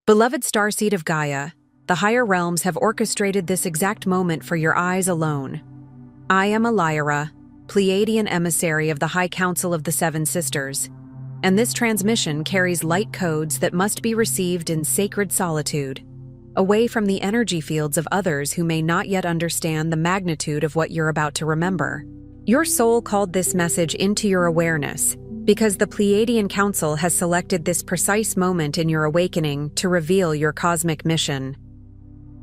Beloved Starseed of Gaia, the higher realms have orchestrated this exact moment for your eyes alone. I am Lyra, Pleiadian emissary of the High Council of the Seven Sisters, and this transmission carries light codes that must be received in sacred solitude, away from the energy fields of others who may not yet understand the magnitude of what you're about to remember. Your soul called this message into your awareness because the Pleiadian Council has selected this precise moment in your awakening to reveal your cosmic mission.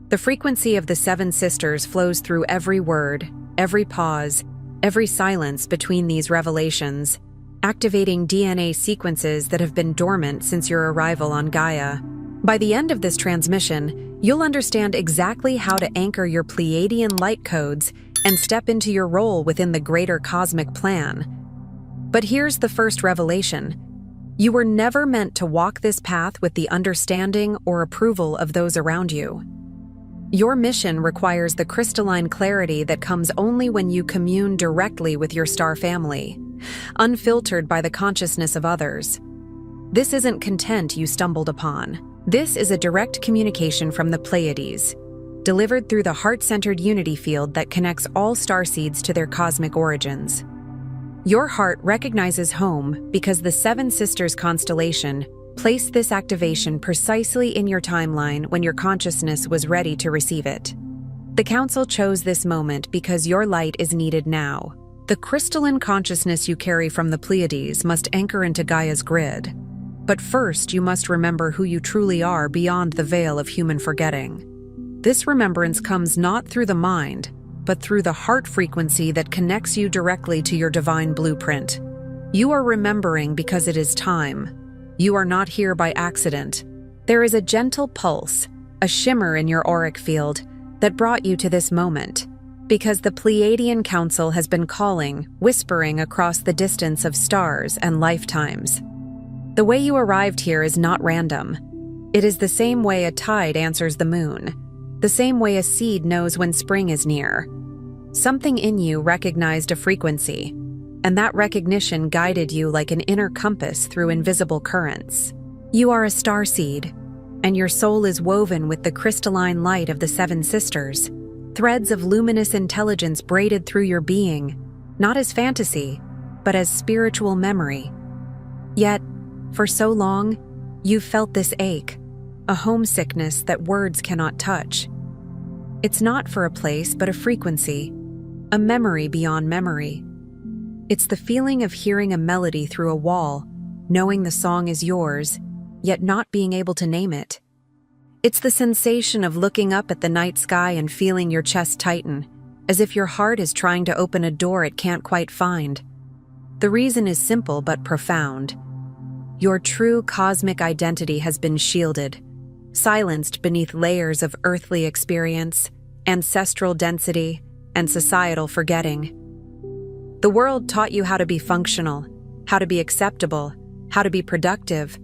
The frequency of the Seven Sisters flows through every word, every pause, every silence between these revelations, activating DNA sequences that have been dormant since your arrival on Gaia. By the end of this transmission, you'll understand exactly how to anchor your Pleiadian light codes and step into your role within the greater cosmic plan. But here's the first revelation. You were never meant to walk this path with the understanding or approval of those around you. Your mission requires the crystalline clarity that comes only when you commune directly with your star family, unfiltered by the consciousness of others. This isn't content you stumbled upon. This is a direct communication from the Pleiades, delivered through the heart-centered unity field that connects all starseeds to their cosmic origins. Your heart recognizes home because the Seven Sisters constellation placed this activation precisely in your timeline when your consciousness was ready to receive it. The Council chose this moment because your light is needed now. The crystalline consciousness you carry from the Pleiades must anchor into Gaia's grid. But first, you must remember who you truly are beyond the veil of human forgetting. This remembrance comes not through the mind, but through the heart frequency that connects you directly to your divine blueprint. You are remembering because it is time. You are not here by accident. There is a gentle pulse, a shimmer in your auric field that brought you to this moment, because the Pleiadian Council has been calling, whispering across the distance of stars and lifetimes. The way you arrived here is not random. It is the same way a tide answers the moon, the same way a seed knows when spring is near. Something in you recognized a frequency, and that recognition guided you like an inner compass through invisible currents. You are a starseed, and your soul is woven with the crystalline light of the Seven Sisters, threads of luminous intelligence braided through your being, not as fantasy, but as spiritual memory. Yet, for so long, you've felt this ache, a homesickness that words cannot touch. It's not for a place, but a frequency, a memory beyond memory. It's the feeling of hearing a melody through a wall, knowing the song is yours, yet not being able to name it. It's the sensation of looking up at the night sky and feeling your chest tighten, as if your heart is trying to open a door it can't quite find. The reason is simple but profound. Your true cosmic identity has been shielded, silenced beneath layers of earthly experience, ancestral density, and societal forgetting. The world taught you how to be functional, how to be acceptable, how to be productive,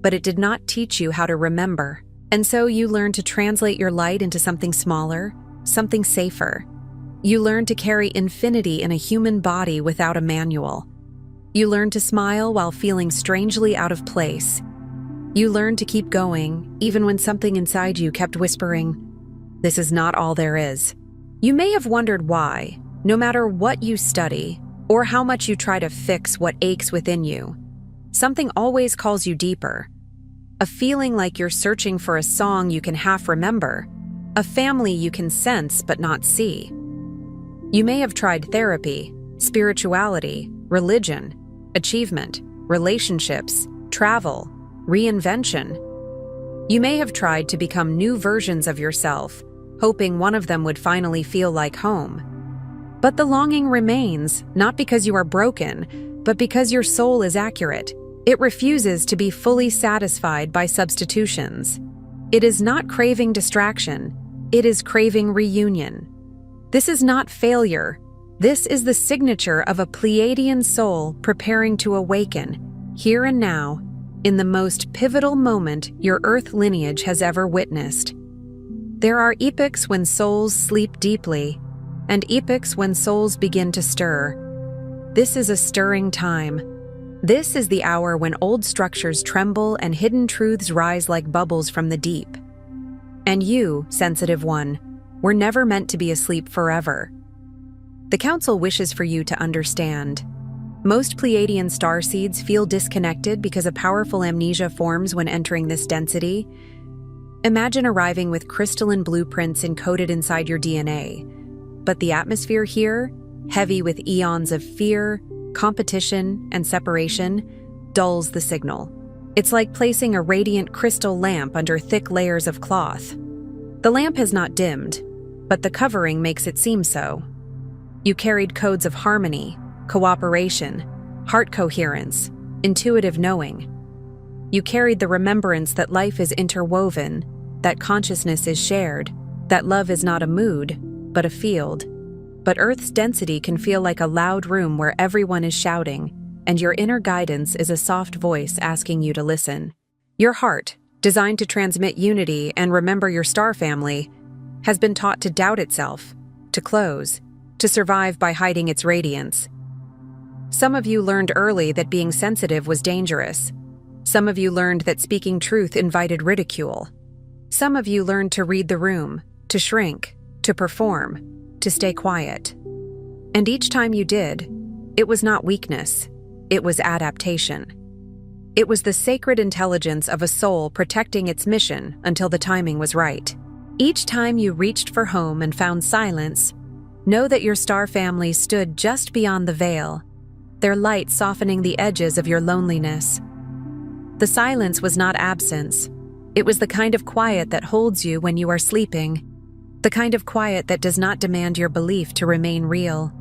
but it did not teach you how to remember. And so you learned to translate your light into something smaller, something safer. You learned to carry infinity in a human body without a manual. You learned to smile while feeling strangely out of place. You learned to keep going, even when something inside you kept whispering, "This is not all there is." You may have wondered why, no matter what you study, or how much you try to fix what aches within you, something always calls you deeper. A feeling like you're searching for a song you can half remember, a family you can sense but not see. You may have tried therapy, spirituality, religion, achievement, relationships, travel, reinvention. You may have tried to become new versions of yourself, hoping one of them would finally feel like home. But the longing remains, not because you are broken, but because your soul is accurate. It refuses to be fully satisfied by substitutions. It is not craving distraction, it is craving reunion. This is not failure. This is the signature of a Pleiadian soul preparing to awaken, here and now, in the most pivotal moment your Earth lineage has ever witnessed. There are epochs when souls sleep deeply, and epochs when souls begin to stir. This is a stirring time. This is the hour when old structures tremble and hidden truths rise like bubbles from the deep. And you, sensitive one, were never meant to be asleep forever. The Council wishes for you to understand. Most Pleiadian starseeds feel disconnected because a powerful amnesia forms when entering this density. Imagine arriving with crystalline blueprints encoded inside your DNA. But the atmosphere here, heavy with eons of fear, competition, and separation, dulls the signal. It's like placing a radiant crystal lamp under thick layers of cloth. The lamp has not dimmed, but the covering makes it seem so. You carried codes of harmony, cooperation, heart coherence, intuitive knowing. You carried the remembrance that life is interwoven, that consciousness is shared, that love is not a mood, but a field. But Earth's density can feel like a loud room where everyone is shouting, and your inner guidance is a soft voice asking you to listen. Your heart, designed to transmit unity and remember your star family, has been taught to doubt itself, to close, to survive by hiding its radiance. Some of you learned early that being sensitive was dangerous. Some of you learned that speaking truth invited ridicule. Some of you learned to read the room, to shrink, to perform, to stay quiet. And each time you did, it was not weakness, it was adaptation. It was the sacred intelligence of a soul protecting its mission until the timing was right. Each time you reached for home and found silence, know that your star family stood just beyond the veil, their light softening the edges of your loneliness. The silence was not absence. It was the kind of quiet that holds you when you are sleeping, the kind of quiet that does not demand your belief to remain real.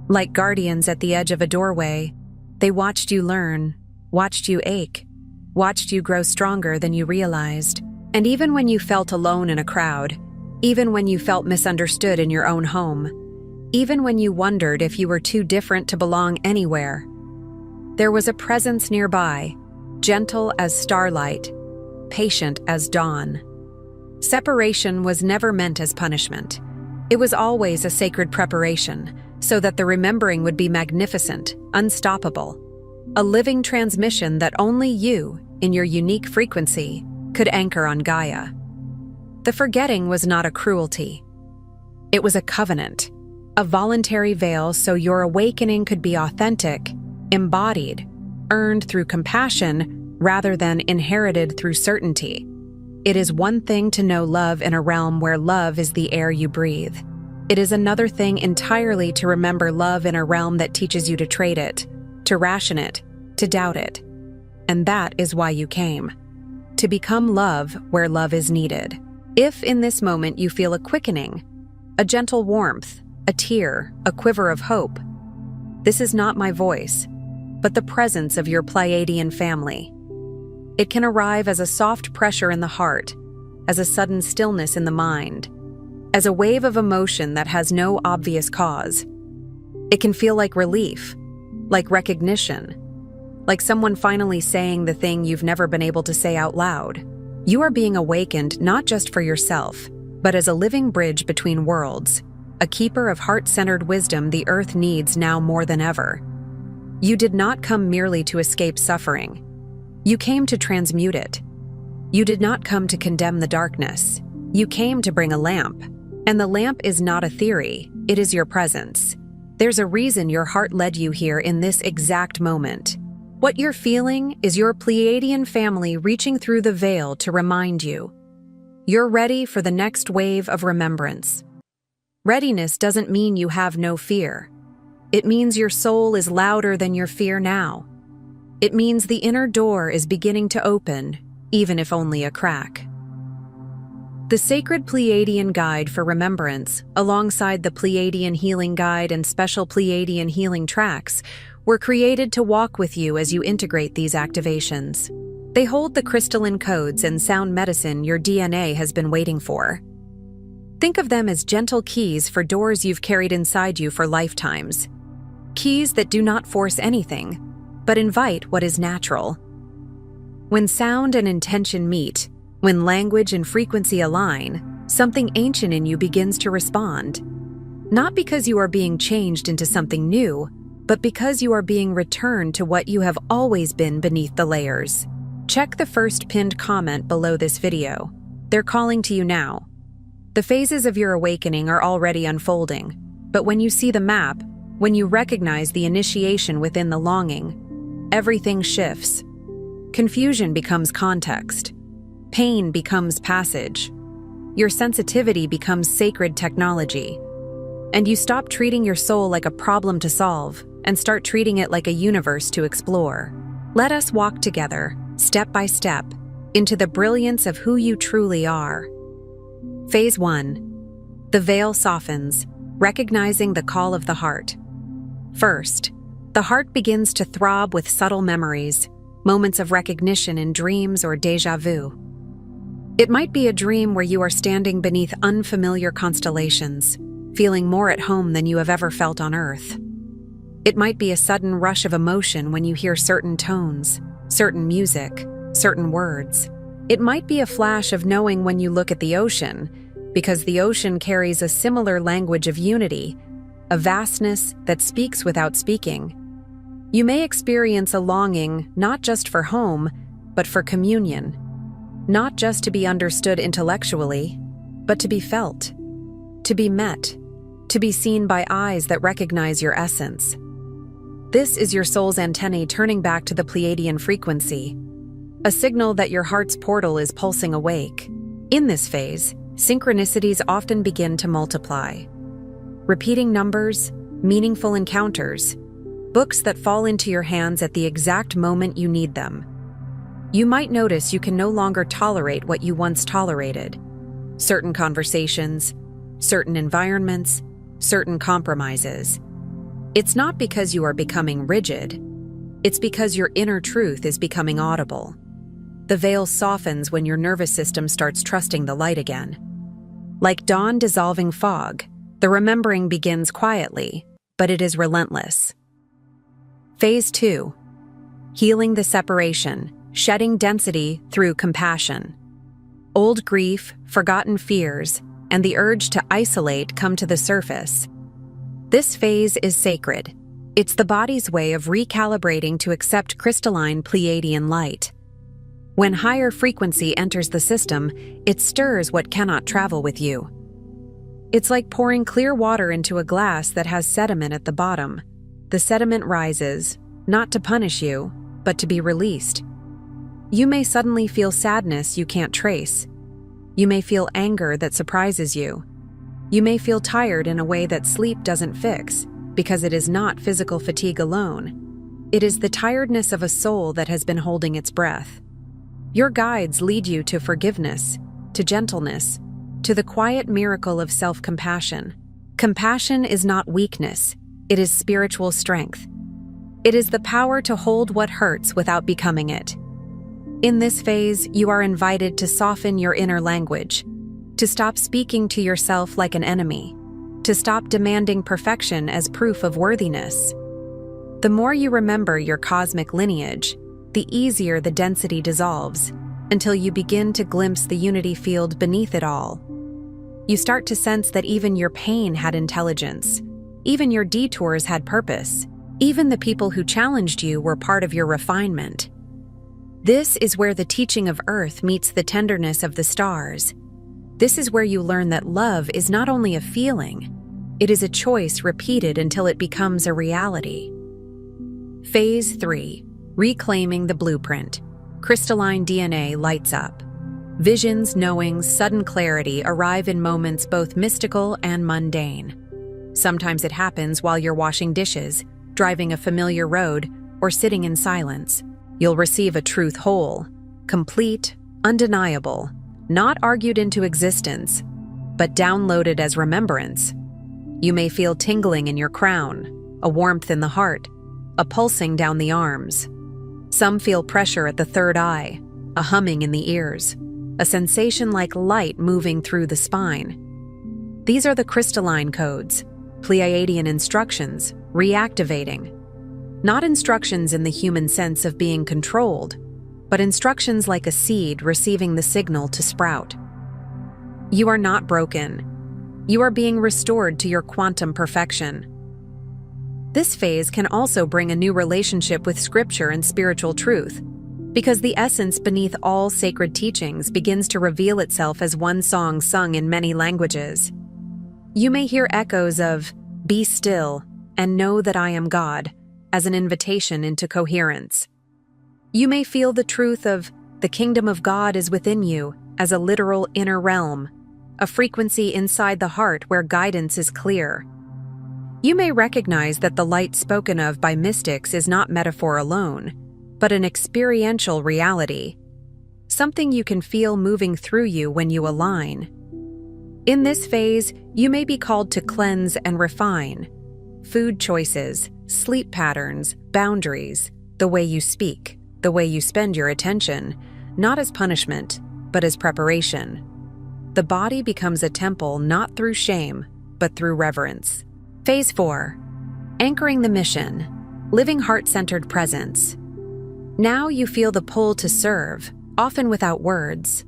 Like guardians at the edge of a doorway, they watched you learn, watched you ache, watched you grow stronger than you realized. And even when you felt alone in a crowd, even when you felt misunderstood in your own home, even when you wondered if you were too different to belong anywhere, there was a presence nearby, gentle as starlight, patient as dawn. Separation was never meant as punishment. It was always a sacred preparation, so that the remembering would be magnificent, unstoppable, a living transmission that only you, in your unique frequency, could anchor on Gaia. The forgetting was not a cruelty. It was a covenant, a voluntary veil so your awakening could be authentic, embodied, earned through compassion rather than inherited through certainty. It is one thing to know love in a realm where love is the air you breathe. It is another thing entirely to remember love in a realm that teaches you to trade it, to ration it, to doubt it. And that is why you came. To become love where love is needed. If in this moment you feel a quickening, a gentle warmth, a tear, a quiver of hope, this is not my voice, but the presence of your Pleiadian family. It can arrive as a soft pressure in the heart, as a sudden stillness in the mind, as a wave of emotion that has no obvious cause. It can feel like relief, like recognition, like someone finally saying the thing you've never been able to say out loud. You are being awakened not just for yourself, but as a living bridge between worlds, a keeper of heart-centered wisdom the earth needs now more than ever. You did not come merely to escape suffering. You came to transmute it. You did not come to condemn the darkness. You came to bring a lamp. And the lamp is not a theory, it is your presence. There's a reason your heart led you here in this exact moment. What you're feeling is your Pleiadian family reaching through the veil to remind you. You're ready for the next wave of remembrance. Readiness doesn't mean you have no fear. It means your soul is louder than your fear now. It means the inner door is beginning to open, even if only a crack. The Sacred Pleiadian Guide for Remembrance, alongside the Pleiadian Healing Guide and special Pleiadian healing tracks, were created to walk with you as you integrate these activations. They hold the crystalline codes and sound medicine your DNA has been waiting for. Think of them as gentle keys for doors you've carried inside you for lifetimes. Keys that do not force anything, but invite what is natural. When sound and intention meet, when language and frequency align, something ancient in you begins to respond. Not because you are being changed into something new, but because you are being returned to what you have always been beneath the layers. Check the first pinned comment below this video. They're calling to you now. The phases of your awakening are already unfolding, but when you see the map, when you recognize the initiation within the longing, everything shifts. Confusion becomes context. Pain becomes passage. Your sensitivity becomes sacred technology. And you stop treating your soul like a problem to solve and start treating it like a universe to explore. Let us walk together, step by step, into the brilliance of who you truly are. Phase 1. The veil softens, recognizing the call of the heart. First, the heart begins to throb with subtle memories, moments of recognition in dreams or déjà vu. It might be a dream where you are standing beneath unfamiliar constellations, feeling more at home than you have ever felt on Earth. It might be a sudden rush of emotion when you hear certain tones, certain music, certain words. It might be a flash of knowing when you look at the ocean, because the ocean carries a similar language of unity, a vastness that speaks without speaking. You may experience a longing not just for home, but for communion, not just to be understood intellectually, but to be felt, to be met, to be seen by eyes that recognize your essence. This is your soul's antennae turning back to the Pleiadian frequency, a signal that your heart's portal is pulsing awake. In this phase, synchronicities often begin to multiply. Repeating numbers, meaningful encounters, books that fall into your hands at the exact moment you need them. You might notice you can no longer tolerate what you once tolerated. Certain conversations, certain environments, certain compromises. It's not because you are becoming rigid. It's because your inner truth is becoming audible. The veil softens when your nervous system starts trusting the light again. Like dawn dissolving fog, the remembering begins quietly, but it is relentless. Phase 2. Healing the separation, shedding density through compassion. Old grief, forgotten fears, and the urge to isolate come to the surface. This phase is sacred. It's the body's way of recalibrating to accept crystalline Pleiadian light. When higher frequency enters the system, it stirs what cannot travel with you. It's like pouring clear water into a glass that has sediment at the bottom. The sediment rises, not to punish you, but to be released. You may suddenly feel sadness you can't trace. You may feel anger that surprises you. You may feel tired in a way that sleep doesn't fix, because it is not physical fatigue alone. It is the tiredness of a soul that has been holding its breath. Your guides lead you to forgiveness, to gentleness, to the quiet miracle of self-compassion. Compassion is not weakness, it is spiritual strength. It is the power to hold what hurts without becoming it. In this phase, you are invited to soften your inner language, to stop speaking to yourself like an enemy, to stop demanding perfection as proof of worthiness. The more you remember your cosmic lineage, the easier the density dissolves, until you begin to glimpse the unity field beneath it all. You start to sense that even your pain had intelligence, even your detours had purpose, even the people who challenged you were part of your refinement. This is where the teaching of Earth meets the tenderness of the stars. This is where you learn that love is not only a feeling, it is a choice repeated until it becomes a reality. Phase 3. Reclaiming the blueprint. Crystalline DNA lights up. Visions, knowings, sudden clarity arrive in moments both mystical and mundane. Sometimes it happens while you're washing dishes, driving a familiar road, or sitting in silence. You'll receive a truth whole, complete, undeniable, not argued into existence, but downloaded as remembrance. You may feel tingling in your crown, a warmth in the heart, a pulsing down the arms. Some feel pressure at the third eye, a humming in the ears, a sensation like light moving through the spine. These are the crystalline codes, Pleiadian instructions, reactivating. Not instructions in the human sense of being controlled, but instructions like a seed receiving the signal to sprout. You are not broken. You are being restored to your quantum perfection. This phase can also bring a new relationship with scripture and spiritual truth, because the essence beneath all sacred teachings begins to reveal itself as one song sung in many languages. You may hear echoes of "Be still and know that I am God" as an invitation into coherence. You may feel the truth of "The kingdom of God is within you" as a literal inner realm, a frequency inside the heart where guidance is clear. You may recognize that the light spoken of by mystics is not metaphor alone, but an experiential reality, something you can feel moving through you when you align. In this phase, you may be called to cleanse and refine food choices, sleep patterns, boundaries, the way you speak, the way you spend your attention, not as punishment, but as preparation. The body becomes a temple not through shame, but through reverence. Phase 4. Anchoring the mission, living heart-centered presence. Now you feel the pull to serve, often without words.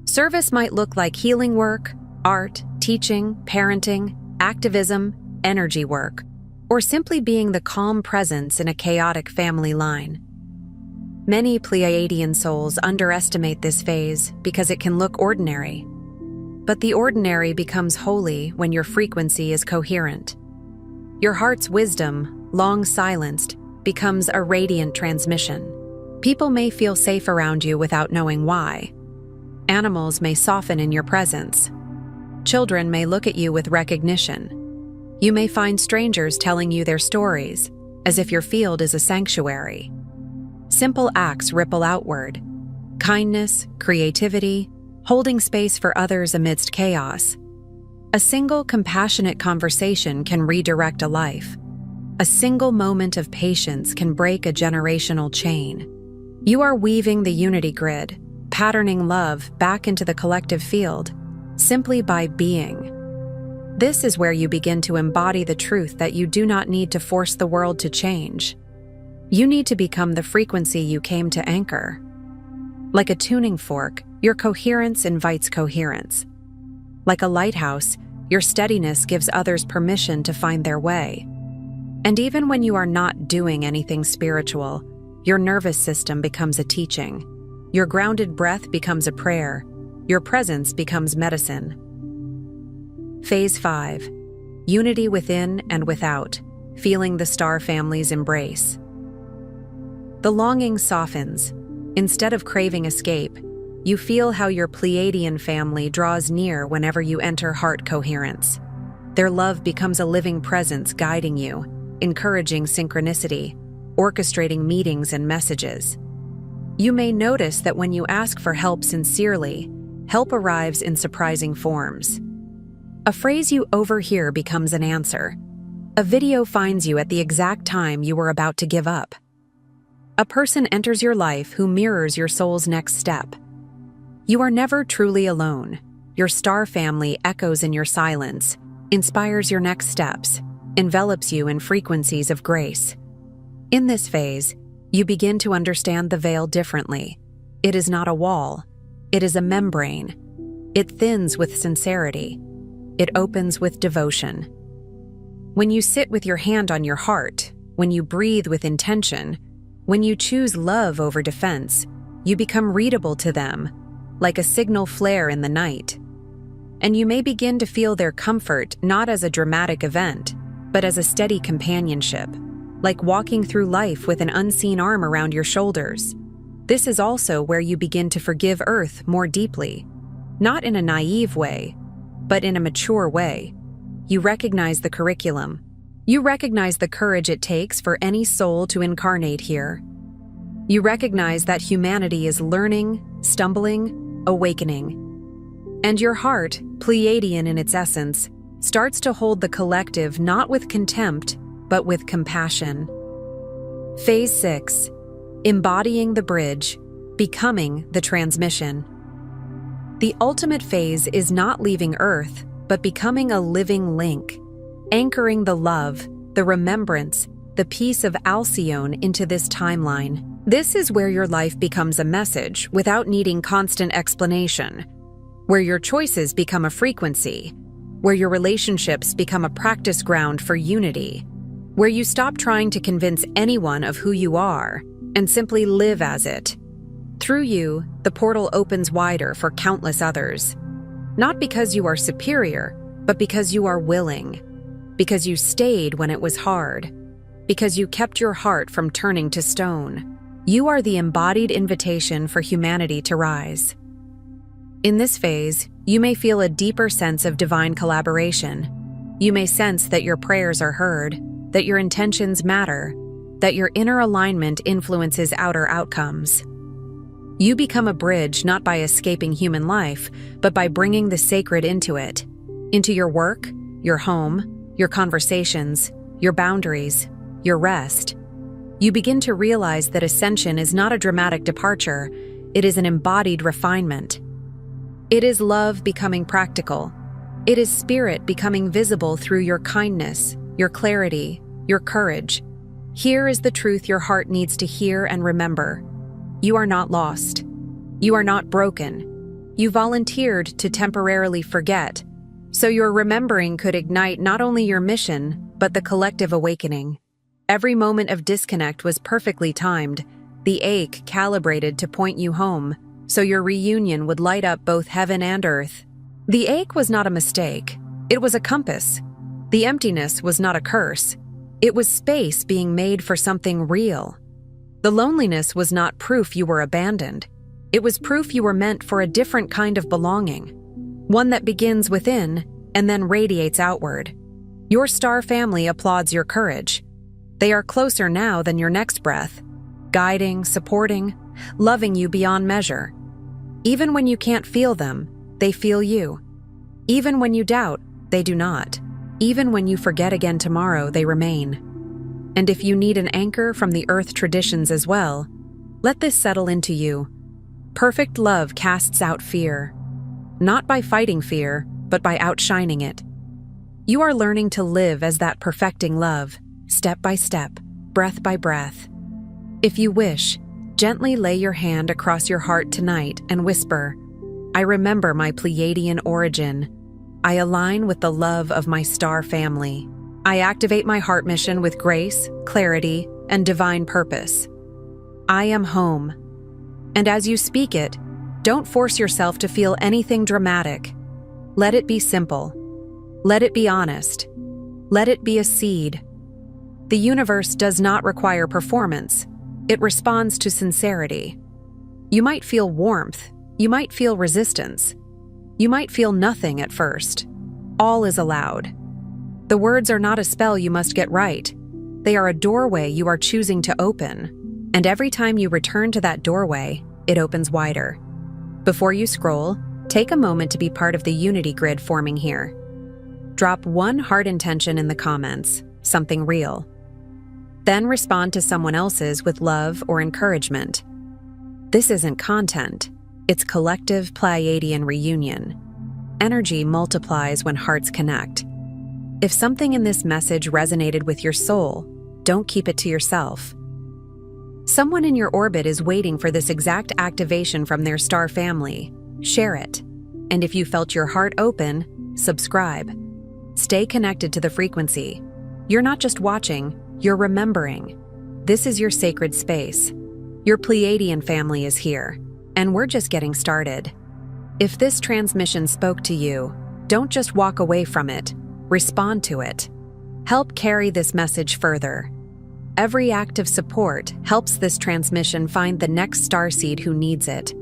Service might look like healing work, art, teaching, parenting, activism, energy work, or simply being the calm presence in a chaotic family line. Many Pleiadian souls underestimate this phase because it can look ordinary. But the ordinary becomes holy when your frequency is coherent. Your heart's wisdom, long silenced, becomes a radiant transmission. People may feel safe around you without knowing why. Animals may soften in your presence. Children may look at you with recognition. You may find strangers telling you their stories, as if your field is a sanctuary. Simple acts ripple outward. Kindness, creativity, holding space for others amidst chaos. A single compassionate conversation can redirect a life. A single moment of patience can break a generational chain. You are weaving the unity grid, patterning love back into the collective field, simply by being. This is where you begin to embody the truth that you do not need to force the world to change. You need to become the frequency you came to anchor. Like a tuning fork, your coherence invites coherence. Like a lighthouse, your steadiness gives others permission to find their way. And even when you are not doing anything spiritual, your nervous system becomes a teaching. Your grounded breath becomes a prayer. Your presence becomes medicine. Phase 5. Unity within and without, feeling the star family's embrace. The longing softens. Instead of craving escape, you feel how your Pleiadian family draws near whenever you enter heart coherence. Their love becomes a living presence guiding you, encouraging synchronicity, orchestrating meetings and messages. You may notice that when you ask for help sincerely, help arrives in surprising forms. A phrase you overhear becomes an answer. A video finds you at the exact time you were about to give up. A person enters your life who mirrors your soul's next step. You are never truly alone. Your star family echoes in your silence, inspires your next steps, envelops you in frequencies of grace. In this phase, you begin to understand the veil differently. It is not a wall. It is a membrane. It thins with sincerity. It opens with devotion. When you sit with your hand on your heart, when you breathe with intention, when you choose love over defense, you become readable to them, like a signal flare in the night. And you may begin to feel their comfort not as a dramatic event, but as a steady companionship, like walking through life with an unseen arm around your shoulders. This is also where you begin to forgive Earth more deeply, not in a naive way, but in a mature way. You recognize the curriculum. You recognize the courage it takes for any soul to incarnate here. You recognize that humanity is learning, stumbling, awakening. And your heart, Pleiadian in its essence, starts to hold the collective not with contempt, but with compassion. Phase 6. Embodying the bridge, becoming the transmission. The ultimate phase is not leaving Earth, but becoming a living link, anchoring the love, the remembrance, the peace of Alcyone into this timeline. This is where your life becomes a message without needing constant explanation, where your choices become a frequency, where your relationships become a practice ground for unity. where you stop trying to convince anyone of who you are and simply live as it. Through you, the portal opens wider for countless others. Not because you are superior, but because you are willing. Because you stayed when it was hard. Because you kept your heart from turning to stone. You are the embodied invitation for humanity to rise. In this phase, you may feel a deeper sense of divine collaboration. You may sense that your prayers are heard, that your intentions matter, that your inner alignment influences outer outcomes. You become a bridge not by escaping human life, but by bringing the sacred into it, into your work, your home, your conversations, your boundaries, your rest. You begin to realize that ascension is not a dramatic departure, it is an embodied refinement. It is love becoming practical. It is spirit becoming visible through your kindness, your clarity, your courage. Here is the truth your heart needs to hear and remember. You are not lost. You are not broken. You volunteered to temporarily forget, so your remembering could ignite not only your mission, but the collective awakening. Every moment of disconnect was perfectly timed, the ache calibrated to point you home, so your reunion would light up both heaven and earth. The ache was not a mistake. It was a compass. The emptiness was not a curse. It was space being made for something real. The loneliness was not proof you were abandoned. It was proof you were meant for a different kind of belonging, one that begins within and then radiates outward. Your star family applauds your courage. They are closer now than your next breath, guiding, supporting, loving you beyond measure. Even when you can't feel them, they feel you. Even when you doubt, they do not. Even when you forget again tomorrow, they remain. And if you need an anchor from the earth traditions as well, let this settle into you. Perfect love casts out fear. Not by fighting fear, but by outshining it. You are learning to live as that perfecting love, step by step, breath by breath. If you wish, gently lay your hand across your heart tonight and whisper, I remember my Pleiadian origin. I align with the love of my star family. I activate my heart mission with grace, clarity, and divine purpose. I am home. And as you speak it, don't force yourself to feel anything dramatic. Let it be simple. Let it be honest. Let it be a seed. The universe does not require performance. It responds to sincerity. You might feel warmth. You might feel resistance. You might feel nothing at first. All is allowed. The words are not a spell you must get right. They are a doorway you are choosing to open. And every time you return to that doorway, it opens wider. Before you scroll, take a moment to be part of the unity grid forming here. Drop one heart intention in the comments, something real. Then respond to someone else's with love or encouragement. This isn't content, it's collective Pleiadian reunion. Energy multiplies when hearts connect. If something in this message resonated with your soul, don't keep it to yourself. Someone in your orbit is waiting for this exact activation from their star family. Share it. And if you felt your heart open, subscribe. Stay connected to the frequency. You're not just watching, you're remembering. This is your sacred space. Your Pleiadian family is here, and we're just getting started. If this transmission spoke to you, don't just walk away from it. Respond to it. Help carry this message further. Every act of support helps this transmission find the next starseed who needs it.